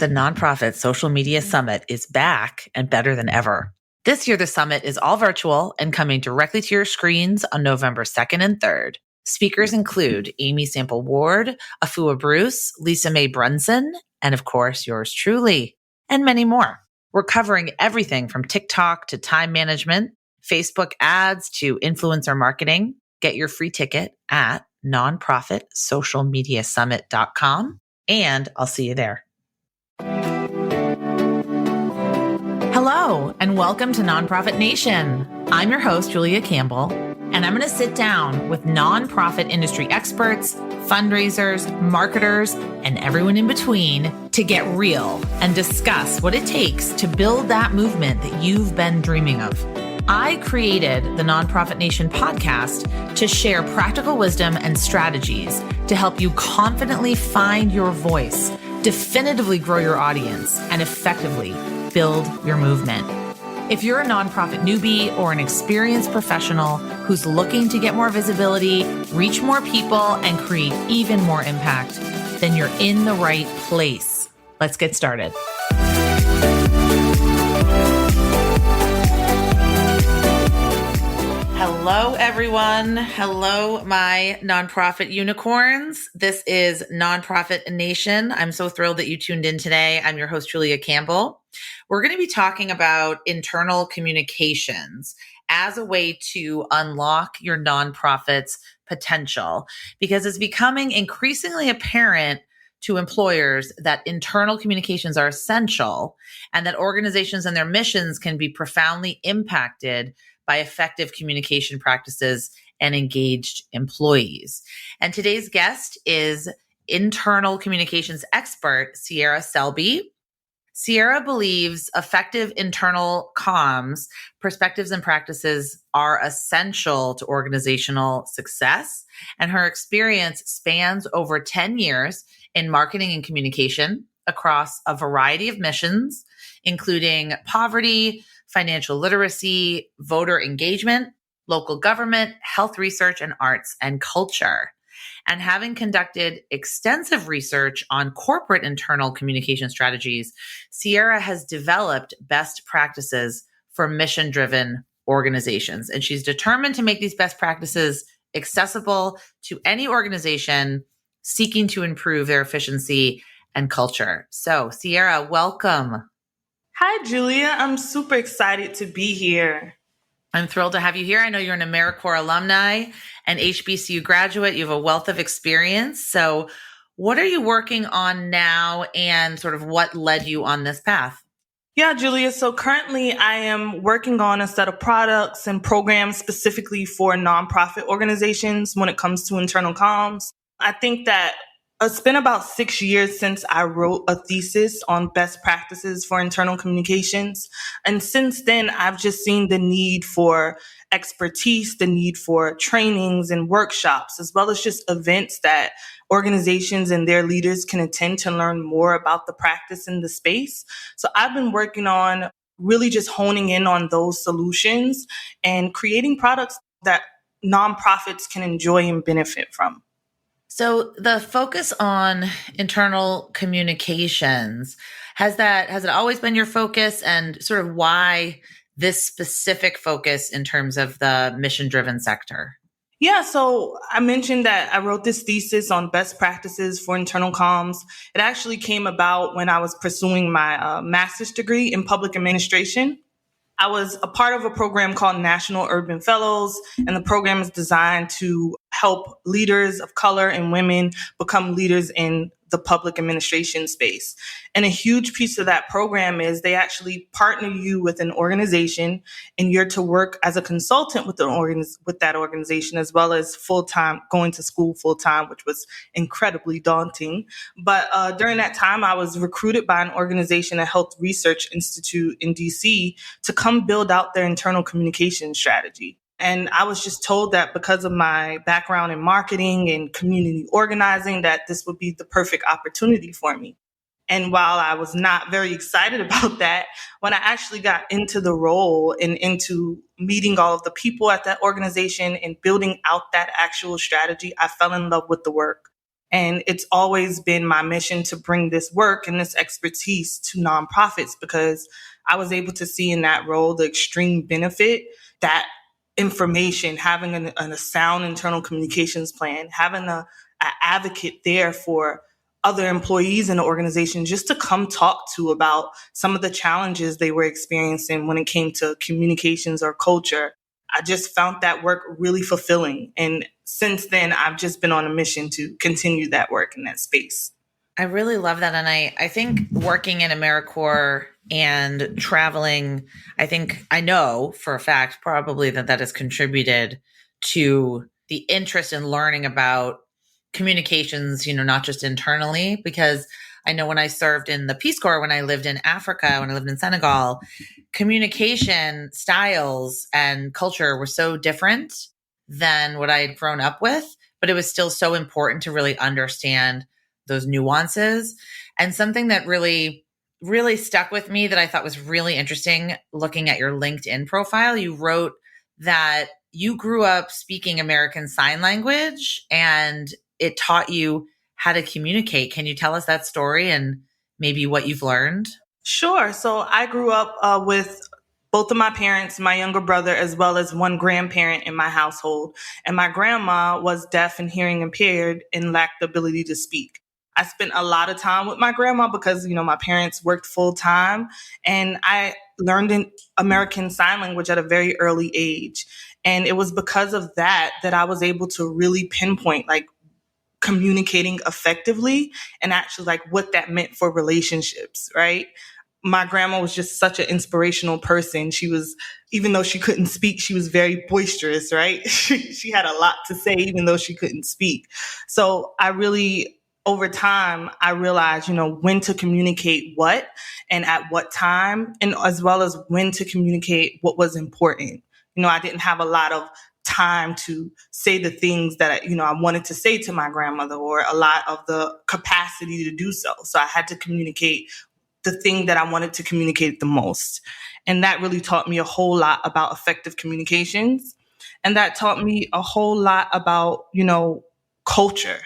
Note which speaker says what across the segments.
Speaker 1: The Nonprofit Social Media Summit is back and better than ever. This year, the summit is all virtual and coming directly to your screens on November 2nd and 3rd. Speakers include Amy Sample Ward, Afua Bruce, Lisa Mae Brunson, and of course, yours truly, and many more. We're covering everything from TikTok to time management, Facebook ads to influencer marketing. Get your free ticket at nonprofitsocialmediasummit.com, and I'll see you there. Hello, and welcome to Nonprofit Nation. I'm your host, Julia Campbell, and I'm going to sit down with nonprofit industry experts, fundraisers, marketers, and everyone in between to get real and discuss what it takes to build that movement that you've been dreaming of. I created the Nonprofit Nation podcast to share practical wisdom and strategies to help you confidently find your voice, definitively grow your audience, and effectively build your movement. If you're a nonprofit newbie or an experienced professional who's looking to get more visibility, reach more people, and create even more impact, then you're in the right place. Let's get started. Hello, everyone. Hello, my nonprofit unicorns. This is Nonprofit Nation. I'm so thrilled that you tuned in today. I'm your host, Julia Campbell. We're going to be talking about internal communications as a way to unlock your nonprofit's potential, because it's becoming increasingly apparent to employers that internal communications are essential and that organizations and their missions can be profoundly impacted by effective communication practices and engaged employees. And today's guest is internal communications expert, Cierra Selby. Cierra believes effective internal comms, perspectives, and practices are essential to organizational success. And her experience spans over 10 years in marketing and communication across a variety of missions, including poverty, financial literacy, voter engagement, local government, health research, and arts and culture. And having conducted extensive research on corporate internal communication strategies, Cierra has developed best practices for mission-driven organizations. And she's determined to make these best practices accessible to any organization seeking to improve their efficiency and culture. So, Cierra, welcome.
Speaker 2: Hi, Julia. I'm super excited to be here.
Speaker 1: I'm thrilled to have you here. I know you're an AmeriCorps alumni and HBCU graduate. You have a wealth of experience. So what are you working on now and sort of what led you on this path?
Speaker 2: Yeah, Julia. So currently I am working on a set of products and programs specifically for nonprofit organizations when it comes to internal comms. I think that it's been about 6 years since I wrote a thesis on best practices for internal communications. And since then, I've just seen the need for expertise, the need for trainings and workshops, as well as just events that organizations and their leaders can attend to learn more about the practice in the space. So I've been working on really just honing in on those solutions and creating products that nonprofits can enjoy and benefit from.
Speaker 1: So the focus on internal communications, has it always been your focus, and sort of why this specific focus in terms of the mission-driven sector?
Speaker 2: Yeah, so I mentioned that I wrote this thesis on best practices for internal comms. It actually came about when I was pursuing my master's degree in public administration. I was a part of a program called National Urban Fellows, and the program is designed to help leaders of color and women become leaders in the public administration space. And a huge piece of that program is they actually partner you with an organization, and you're to work as a consultant with that organization, as well as full-time, going to school full-time, which was incredibly daunting. But during that time, I was recruited by an organization, a Health Research Institute in DC, to come build out their internal communication strategy. And I was just told that because of my background in marketing and community organizing, that this would be the perfect opportunity for me. And while I was not very excited about that, when I actually got into the role and into meeting all of the people at that organization and building out that actual strategy, I fell in love with the work. And it's always been my mission to bring this work and this expertise to nonprofits because I was able to see in that role the extreme benefit that information, having a sound internal communications plan, having a advocate there for other employees in the organization just to come talk to about some of the challenges they were experiencing when it came to communications or culture. I just found that work really fulfilling. And since then, I've just been on a mission to continue that work in that space.
Speaker 1: I really love that. And I think working in AmeriCorps and traveling, I know for a fact probably that has contributed to the interest in learning about communications, not just internally, because I know when I served in the Peace Corps, when I lived in Africa, when I lived in Senegal, communication styles and culture were so different than what I had grown up with, but it was still so important to really understand those nuances. And something that really, really stuck with me that I thought was really interesting looking at your LinkedIn profile, you wrote that you grew up speaking American Sign Language and it taught you how to communicate. Can you tell us that story and maybe what you've learned?
Speaker 2: Sure. So I grew up with both of my parents, my younger brother, as well as one grandparent in my household. And my grandma was deaf and hearing impaired and lacked the ability to speak. I spent a lot of time with my grandma because, my parents worked full time and I learned in American Sign Language at a very early age. And it was because of that I was able to really pinpoint like communicating effectively and actually like what that meant for relationships, right? My grandma was just such an inspirational person. She was, even though she couldn't speak, she was very boisterous, right? She had a lot to say, even though she couldn't speak. So I really, over time, I realized, when to communicate what and at what time, and as well as when to communicate what was important. I didn't have a lot of time to say the things that I wanted to say to my grandmother, or a lot of the capacity to do so. So I had to communicate the thing that I wanted to communicate the most. And that really taught me a whole lot about effective communications. And that taught me a whole lot about, culture.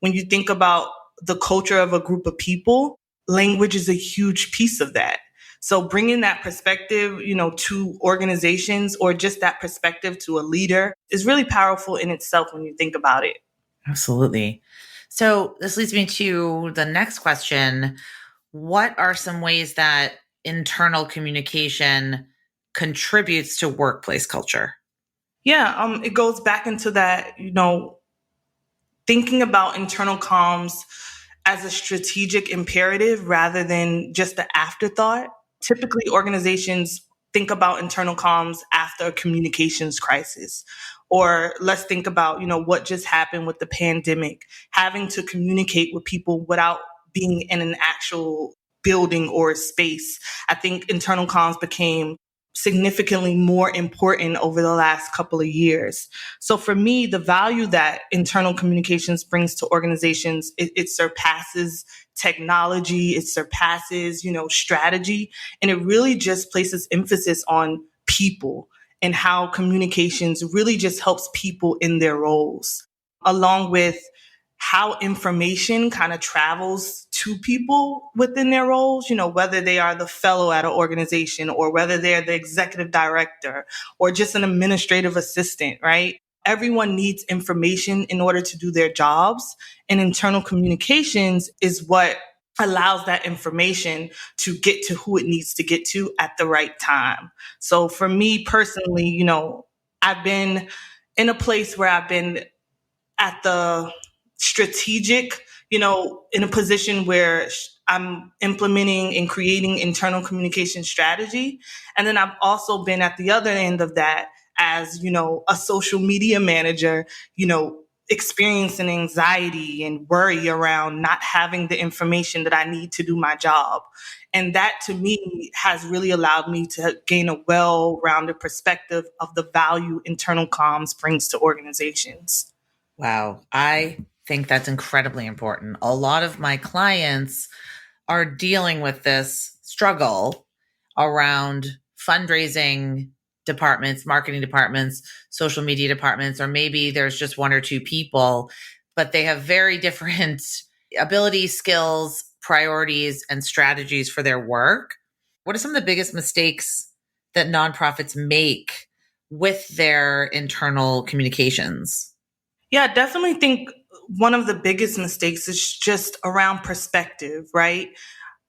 Speaker 2: When you think about the culture of a group of people, language is a huge piece of that. So bringing that perspective, to organizations or just that perspective to a leader is really powerful in itself when you think about it.
Speaker 1: Absolutely. So this leads me to the next question. What are some ways that internal communication contributes to workplace culture?
Speaker 2: Yeah, it goes back into that, thinking about internal comms as a strategic imperative rather than just the afterthought. Typically, organizations think about internal comms after a communications crisis. Or let's think about, what just happened with the pandemic, having to communicate with people without being in an actual building or space. I think internal comms became significantly more important over the last couple of years. So for me, the value that internal communications brings to organizations, it surpasses technology, it surpasses, strategy, and it really just places emphasis on people and how communications really just helps people in their roles, along with how information kind of travels to people within their roles, whether they are the fellow at an organization or whether they're the executive director or just an administrative assistant, right? Everyone needs information in order to do their jobs. And internal communications is what allows that information to get to who it needs to get to at the right time. So for me personally, I've been in a place where I've been at the strategic, in a position where I'm implementing and creating internal communication strategy. And then I've also been at the other end of that as, a social media manager, experiencing anxiety and worry around not having the information that I need to do my job. And that to me has really allowed me to gain a well-rounded perspective of the value internal comms brings to organizations.
Speaker 1: Wow. I think that's incredibly important. A lot of my clients are dealing with this struggle around fundraising departments, marketing departments, social media departments, or maybe there's just one or two people but they have very different abilities, skills, priorities, and strategies for their work. What are some of the biggest mistakes that nonprofits make with their internal communications?
Speaker 2: Yeah, I definitely think one of the biggest mistakes is just around perspective, right?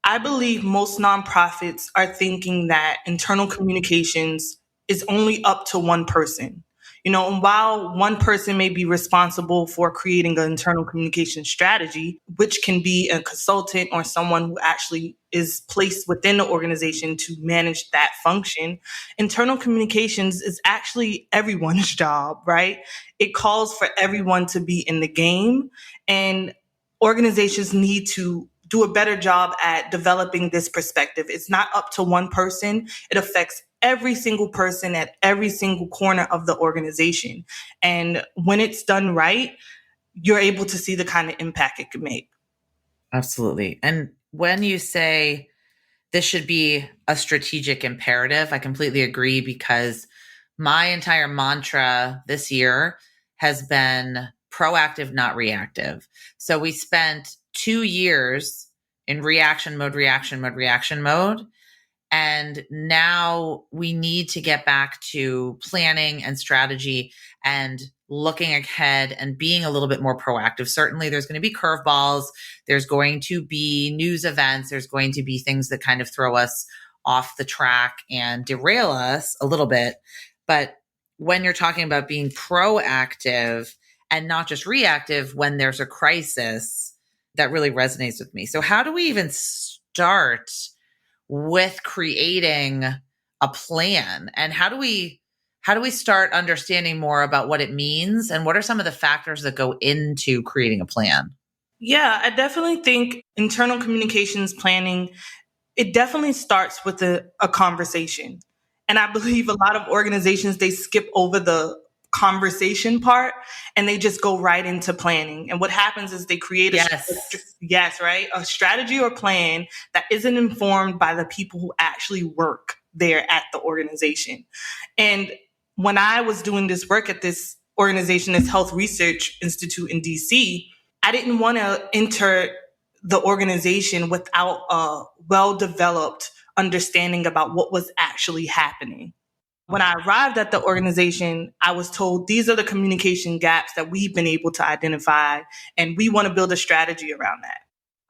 Speaker 2: I believe most nonprofits are thinking that internal communications is only up to one person. And while one person may be responsible for creating an internal communication strategy, which can be a consultant or someone who actually is placed within the organization to manage that function, internal communications is actually everyone's job, right? It calls for everyone to be in the game, and organizations need to do a better job at developing this perspective. It's not up to one person. It affects every single person at every single corner of the organization. And when it's done right, you're able to see the kind of impact it can make.
Speaker 1: Absolutely. And when you say this should be a strategic imperative, I completely agree, because my entire mantra this year has been proactive, not reactive. So we spent 2 years in reaction mode, reaction mode, reaction mode. And now we need to get back to planning and strategy and looking ahead and being a little bit more proactive. Certainly, there's going to be curveballs. There's going to be news events. There's going to be things that kind of throw us off the track and derail us a little bit. But when you're talking about being proactive and not just reactive when there's a crisis, that really resonates with me. So, how do we even start with creating a plan, and how do we start understanding more about what it means, and what are some of the factors that go into creating a plan?
Speaker 2: Yeah, I definitely think internal communications planning, it definitely starts with a conversation. And I believe a lot of organizations, they skip over the conversation part and they just go right into planning. And what happens is they create
Speaker 1: Yes.
Speaker 2: yes, right? A strategy or plan that isn't informed by the people who actually work there at the organization. And when I was doing this work at this organization, this Health Research Institute in DC, I didn't want to enter the organization without a well developed understanding about what was actually happening. When I arrived at the organization, I was told these are the communication gaps that we've been able to identify, and we want to build a strategy around that.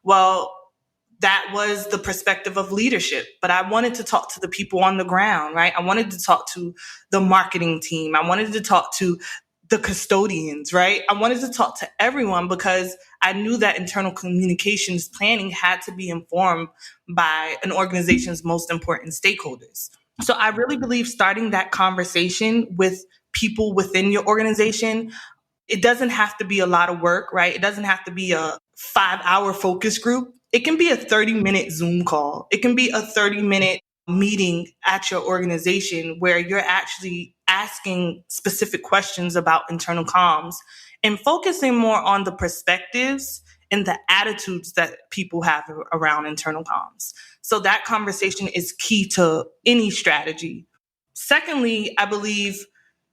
Speaker 2: Well, that was the perspective of leadership, but I wanted to talk to the people on the ground, right? I wanted to talk to the marketing team. I wanted to talk to the custodians, right? I wanted to talk to everyone because I knew that internal communications planning had to be informed by an organization's most important stakeholders. So I really believe starting that conversation with people within your organization, it doesn't have to be a lot of work, right? It doesn't have to be a 5 hour focus group. It can be a 30-minute Zoom call. It can be a 30-minute meeting at your organization where you're actually asking specific questions about internal comms and focusing more on the perspectives and the attitudes that people have around internal comms. So that conversation is key to any strategy. Secondly, I believe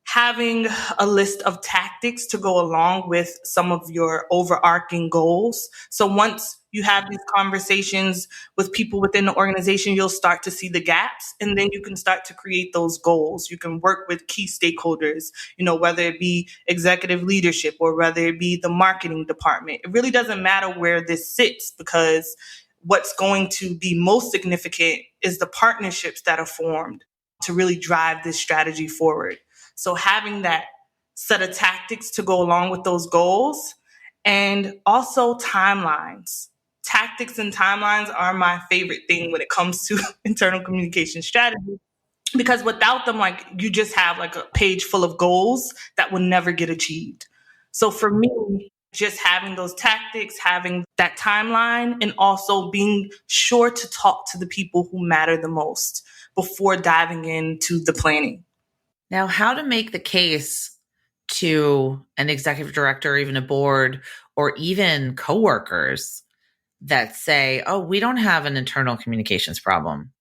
Speaker 2: having a list of tactics to go along with some of your overarching goals. So once you have these conversations with people within the organization, you'll start to see the gaps, and then you can start to create those goals. You can work with key stakeholders, whether it be executive leadership or whether it be the marketing department. It really doesn't matter where this sits, because what's going to be most significant is the partnerships that are formed to really drive this strategy forward. So having that set of tactics to go along with those goals, and also timelines. Tactics and timelines are my favorite thing when it comes to internal communication strategy, because without them, like, you just have like a page full of goals that will never get achieved. So for me, just having those tactics, having that timeline, and also being sure to talk to the people who matter the most before diving into the planning.
Speaker 1: Now, how to make the case to an executive director, or even a board, or even coworkers that say, "Oh, we don't have an internal communications problem.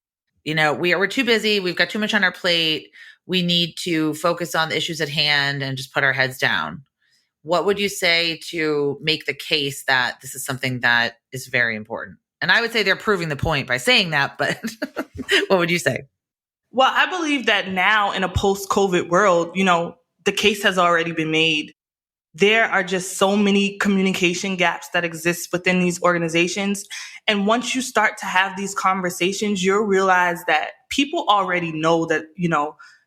Speaker 1: We're too busy. We've got too much on our plate. We need to focus on the issues at hand and just put our heads down." what would you say to make the case that this is something that is very important? And I would say they're proving the point by saying that, but what would you say?
Speaker 2: Well, I believe that now in a post-COVID world, the case has already been made. There are just so many communication gaps that exist within these organizations. And once you start to have these conversations, you'll realize that people already know that,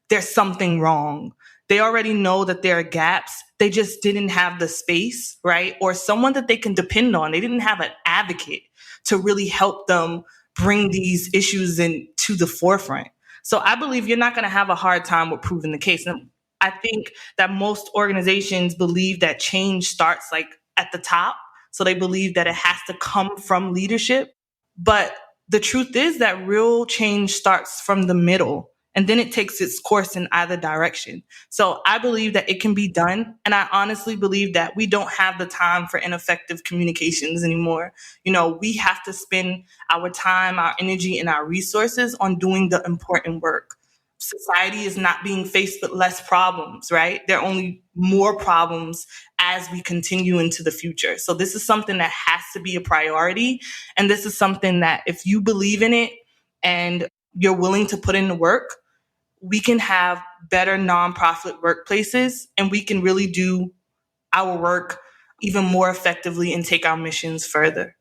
Speaker 2: there's something wrong. They already know that there are gaps. They just didn't have the space, right? Or someone that they can depend on. They didn't have an advocate to really help them bring these issues into the forefront. So I believe you're not going to have a hard time with proving the case. And I think that most organizations believe that change starts like at the top. So they believe that it has to come from leadership. But the truth is that real change starts from the middle and then it takes its course in either direction. So I believe that it can be done. And I honestly believe that we don't have the time for ineffective communications anymore. We have to spend our time, our energy, and our resources on doing the important work. Society is not being faced with less problems, right? There are only more problems as we continue into the future. So this is something that has to be a priority. And this is something that if you believe in it and you're willing to put in the work, we can have better nonprofit workplaces and we can really do our work even more effectively and take our missions further.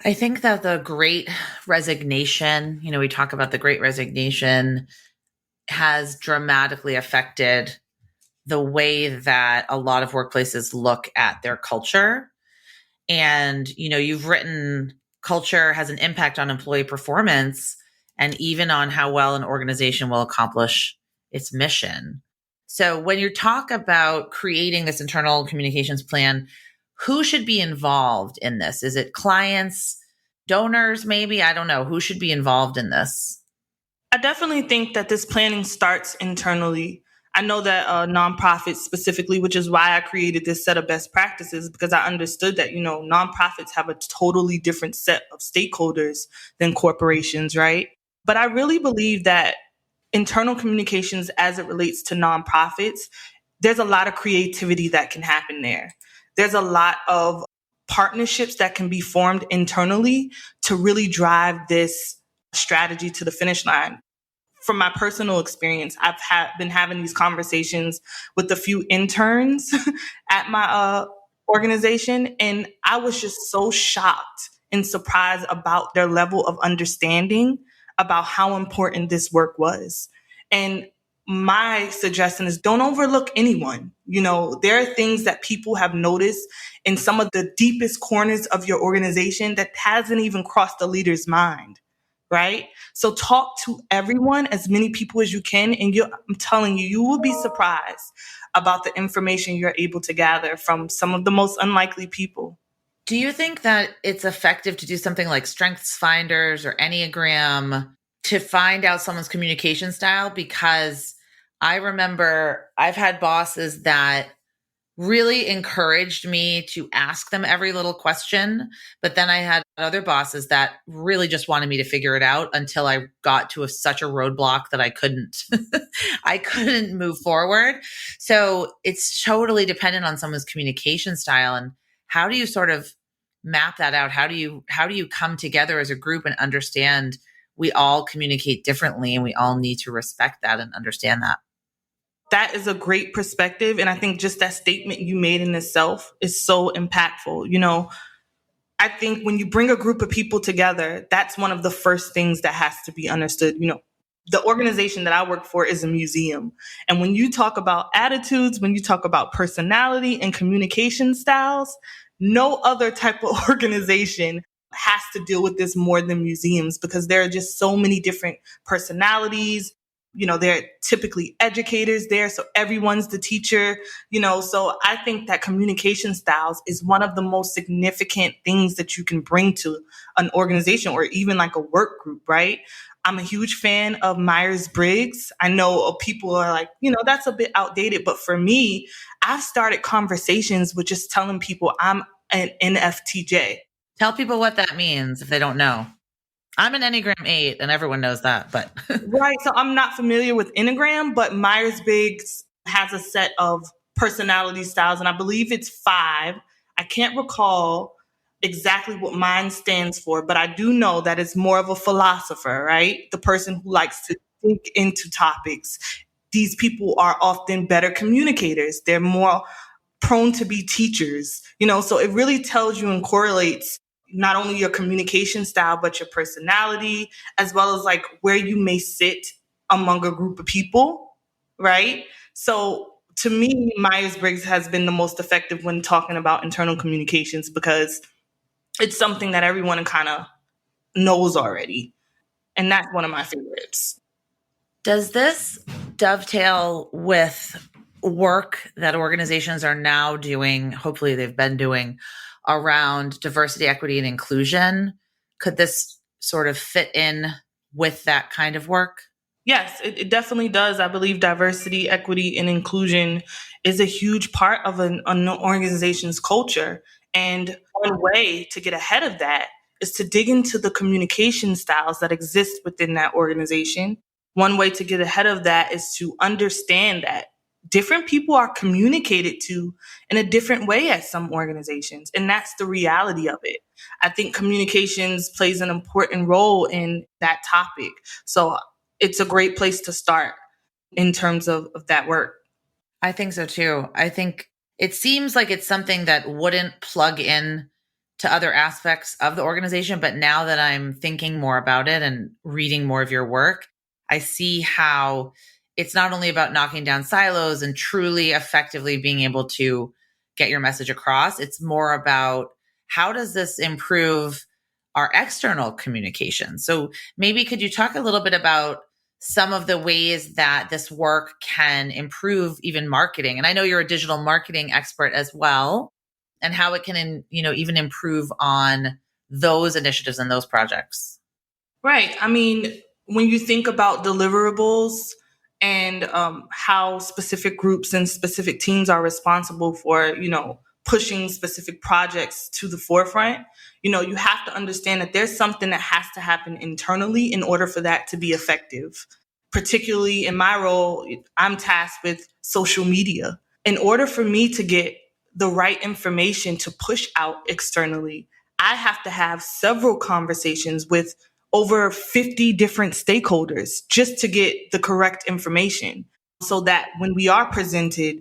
Speaker 1: I think that the great resignation, we talk about the great resignation, has dramatically affected the way that a lot of workplaces look at their culture. And, you've written culture has an impact on employee performance and even on how well an organization will accomplish its mission. So when you talk about creating this internal communications plan, who should be involved in this? Is it clients, donors, maybe? I don't know. Who should be involved in this?
Speaker 2: I definitely think that this planning starts internally. I know that nonprofits specifically, which is why I created this set of best practices, because I understood that, nonprofits have a totally different set of stakeholders than corporations, right? But I really believe that internal communications as it relates to nonprofits, there's a lot of creativity that can happen there. There's a lot of partnerships that can be formed internally to really drive this strategy to the finish line. From my personal experience, I've been having these conversations with a few interns at my organization, and I was just so shocked and surprised about their level of understanding about how important this work was. And my suggestion is don't overlook anyone. There are things that people have noticed in some of the deepest corners of your organization that hasn't even crossed the leader's mind, right? So talk to everyone, as many people as you can, and I'm telling you, you will be surprised about the information you're able to gather from some of the most unlikely people.
Speaker 1: Do you think that it's effective to do something like Strengths Finders or Enneagram to find out someone's communication style? Because I remember I've had bosses that really encouraged me to ask them every little question. But then I had other bosses that really just wanted me to figure it out until I got to such a roadblock that I couldn't, I couldn't move forward. So it's totally dependent on someone's communication style. And how do you sort of map that out? How do you come together as a group and understand we all communicate differently and we all need to respect that and understand that?
Speaker 2: That is a great perspective. And I think just that statement you made in itself is so impactful. I think when you bring a group of people together, that's one of the first things that has to be understood. The organization that I work for is a museum. And when you talk about attitudes, when you talk about personality and communication styles, no other type of organization has to deal with this more than museums, because there are just so many different personalities. There are typically educators there, so everyone's the teacher, so I think that communication styles is one of the most significant things that you can bring to an organization or even like a work group, right? I'm a huge fan of Myers-Briggs. I know people are like, that's a bit outdated, but for me, I've started conversations with just telling people I'm an NFTJ.
Speaker 1: Tell people what that means if they don't know. I'm an Enneagram 8 and everyone knows that, but
Speaker 2: Right. So I'm not familiar with Enneagram, but Myers-Briggs has a set of personality styles, and I believe it's 5. I can't recall exactly what mine stands for, but I do know that it's more of a philosopher, right? The person who likes to think into topics. These people are often better communicators. They're more prone to be teachers, so it really tells you and correlates not only your communication style, but your personality, as well as like where you may sit among a group of people, right? So to me, Myers-Briggs has been the most effective when talking about internal communications because it's something that everyone kind of knows already. And that's one of my favorites.
Speaker 1: Does this dovetail with work that organizations are now doing, hopefully they've been doing, around diversity, equity, and inclusion? Could this sort of fit in with that kind of work?
Speaker 2: Yes, it definitely does. I believe diversity, equity, and inclusion is a huge part of an organization's culture. And one way to get ahead of that is to dig into the communication styles that exist within that organization. One way to get ahead of that is to understand that different people are communicated to in a different way at some organizations. And that's the reality of it. I think communications plays an important role in that topic. So it's a great place to start in terms of that work.
Speaker 1: I think so too. I think it seems like it's something that wouldn't plug in to other aspects of the organization. But now that I'm thinking more about it and reading more of your work, I see how it's not only about knocking down silos and truly effectively being able to get your message across, it's more about how does this improve our external communication? So maybe could you talk a little bit about some of the ways that this work can improve even marketing? And I know you're a digital marketing expert as well, and how it can, even improve on those initiatives and those projects.
Speaker 2: Right. I mean, when you think about deliverables and how specific groups and specific teams are responsible for, pushing specific projects to the forefront, you have to understand that there's something that has to happen internally in order for that to be effective. Particularly in my role, I'm tasked with social media. In order for me to get the right information to push out externally, I have to have several conversations with over 50 different stakeholders just to get the correct information so that when we are presented,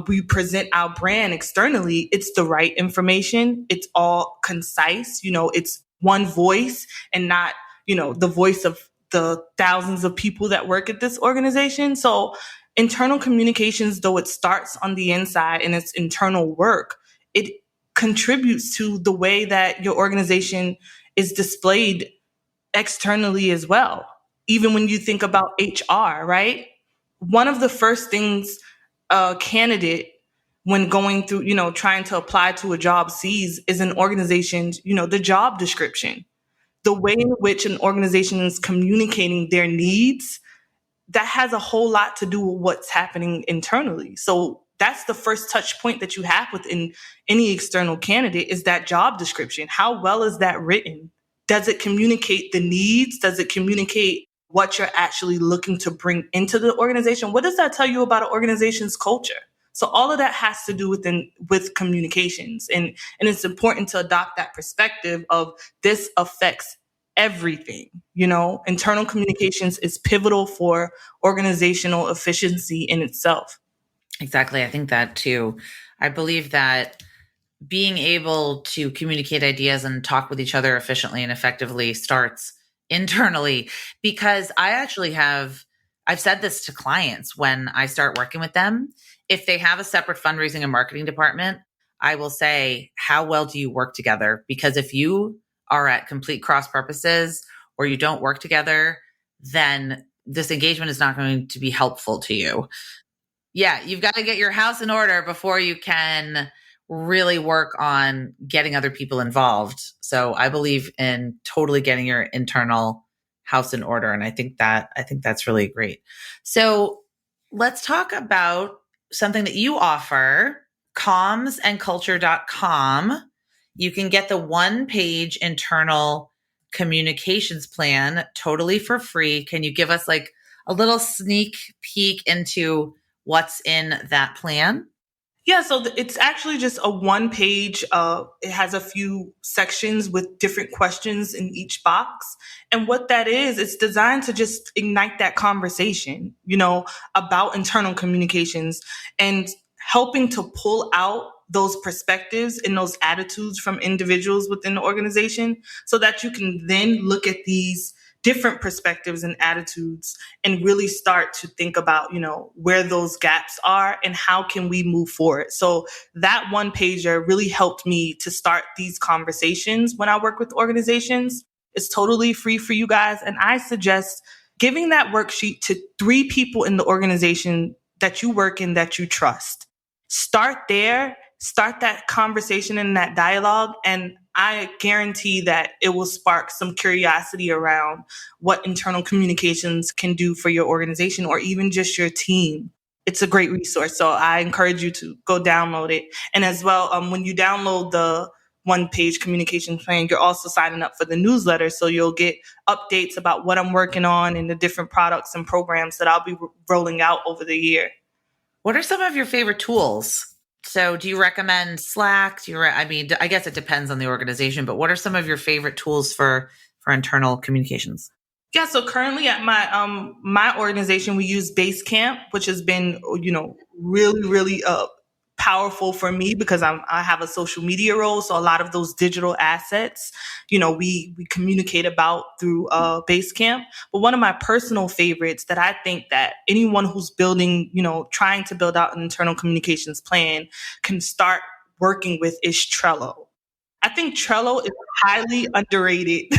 Speaker 2: we present our brand externally, it's the right information. It's all concise, it's one voice and not, the voice of the thousands of people that work at this organization. So internal communications, though it starts on the inside and it's internal work, it contributes to the way that your organization is displayed externally as well. Even when you think about HR, right? One of the first things a candidate when going through, trying to apply to a job sees is an organization's, the job description. The way in which an organization is communicating their needs, that has a whole lot to do with what's happening internally. So that's the first touch point that you have within any external candidate is that job description. How well is that written? Does it communicate the needs? Does it communicate what you're actually looking to bring into the organization? What does that tell you about an organization's culture? So all of that has to do with communications. And it's important to adopt that perspective of this affects everything. Internal communications is pivotal for organizational efficiency in itself.
Speaker 1: Exactly. I think that too. I believe that being able to communicate ideas and talk with each other efficiently and effectively starts internally, because I've said this to clients when I start working with them. If they have a separate fundraising and marketing department, I will say, how well do you work together? Because if you are at complete cross purposes or you don't work together, then this engagement is not going to be helpful to you. Yeah, you've got to get your house in order before you can really work on getting other people involved. So I believe in totally getting your internal house in order. And I think that's really great. So let's talk about something that you offer, commsandculture.com. You can get the 1-page internal communications plan totally for free. Can you give us like a little sneak peek into what's in that plan?
Speaker 2: Yeah, so it's actually just a one page. It has a few sections with different questions in each box. And what that is, it's designed to just ignite that conversation, about internal communications and helping to pull out those perspectives and those attitudes from individuals within the organization so that you can then look at these different perspectives and attitudes and really start to think about, where those gaps are and how can we move forward. So that one pager really helped me to start these conversations when I work with organizations. It's totally free for you guys. And I suggest giving that worksheet to 3 people in the organization that you work in that you trust. Start there, start that conversation and that dialogue, and I guarantee that it will spark some curiosity around what internal communications can do for your organization or even just your team. It's a great resource. So I encourage you to go download it. And as well, when you download the one page communication plan, you're also signing up for the newsletter. So you'll get updates about what I'm working on and the different products and programs that I'll be rolling out over the year.
Speaker 1: What are some of your favorite tools? So do you recommend Slack? I guess it depends on the organization, but what are some of your favorite tools for internal communications?
Speaker 2: Yeah, so currently at my organization, we use Basecamp, which has been, really, really powerful for me because I have a social media role. So a lot of those digital assets, we communicate about through Basecamp. But one of my personal favorites that I think that anyone who's building, trying to build out an internal communications plan can start working with is Trello. I think Trello is highly underrated.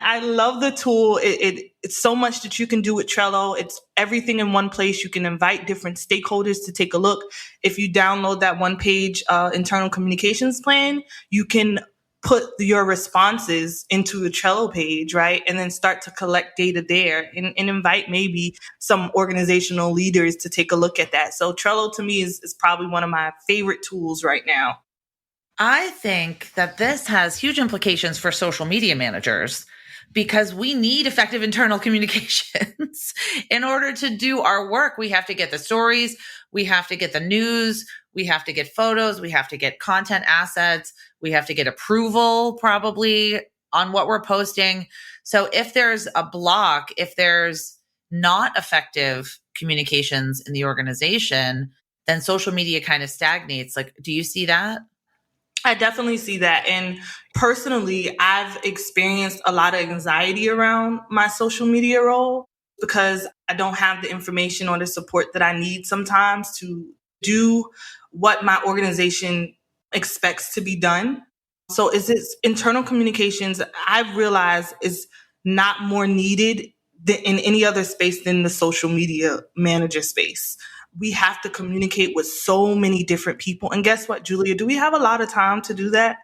Speaker 2: I love the tool. It's so much that you can do with Trello. It's everything in one place. You can invite different stakeholders to take a look. If you download that one page internal communications plan, you can put your responses into a Trello page, right? And then start to collect data there and invite maybe some organizational leaders to take a look at that. So Trello to me is probably one of my favorite tools right now.
Speaker 1: I think that this has huge implications for social media managers because we need effective internal communications. In order to do our work, we have to get the stories, we have to get the news, we have to get photos, we have to get content assets, we have to get approval probably on what we're posting. So if there's a block, if there's not effective communications in the organization, then social media kind of stagnates. Like, do you see that?
Speaker 2: I definitely see that. And personally, I've experienced a lot of anxiety around my social media role because I don't have the information or the support that I need sometimes to do what my organization expects to be done. So is it internal communications I've realized is not more needed in any other space than the social media manager space. We have to communicate with so many different people. And guess what, Julia? Do we have a lot of time to do that?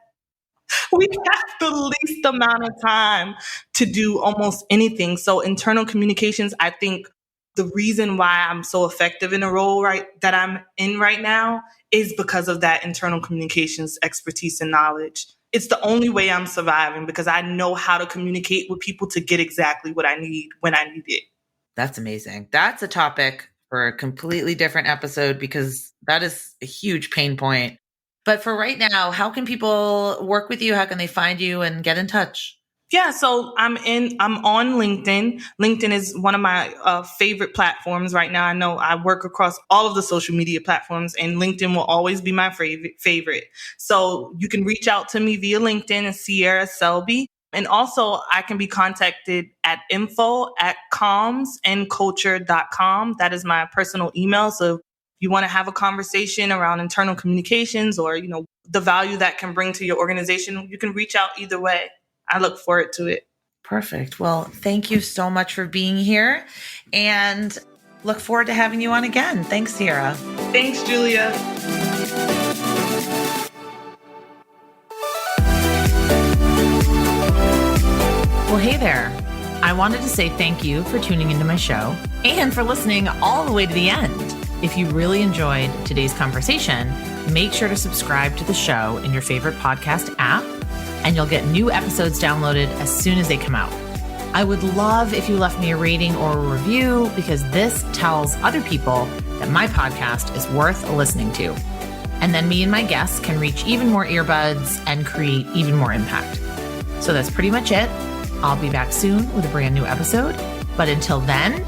Speaker 2: We have the least amount of time to do almost anything. So internal communications, I think the reason why I'm so effective in a role that I'm in right now is because of that internal communications expertise and knowledge. It's the only way I'm surviving because I know how to communicate with people to get exactly what I need when I need it.
Speaker 1: That's amazing. That's a topic for a completely different episode because that is a huge pain point. But for right now, how can people work with you? How can they find you and get in touch?
Speaker 2: Yeah, so I'm on LinkedIn. LinkedIn is one of my favorite platforms right now. I know I work across all of the social media platforms and LinkedIn will always be my favorite. So you can reach out to me via LinkedIn and Cierra Selby. And also I can be contacted at info@commsandculture.com. That is my personal email. So if you want to have a conversation around internal communications or, the value that can bring to your organization, you can reach out either way. I look forward to it.
Speaker 1: Perfect. Well, thank you so much for being here and look forward to having you on again. Thanks, Cierra.
Speaker 2: Thanks, Julia.
Speaker 1: Well, hey there. I wanted to say thank you for tuning into my show and for listening all the way to the end. If you really enjoyed today's conversation, make sure to subscribe to the show in your favorite podcast app, and you'll get new episodes downloaded as soon as they come out. I would love if you left me a rating or a review because this tells other people that my podcast is worth listening to. And then me and my guests can reach even more earbuds and create even more impact. So that's pretty much it. I'll be back soon with a brand new episode. But until then,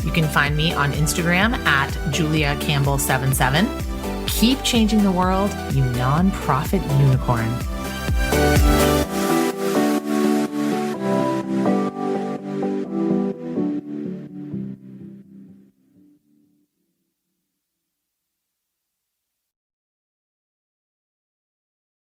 Speaker 1: you can find me on Instagram at JuliaCampbell77. Keep changing the world, you nonprofit unicorn.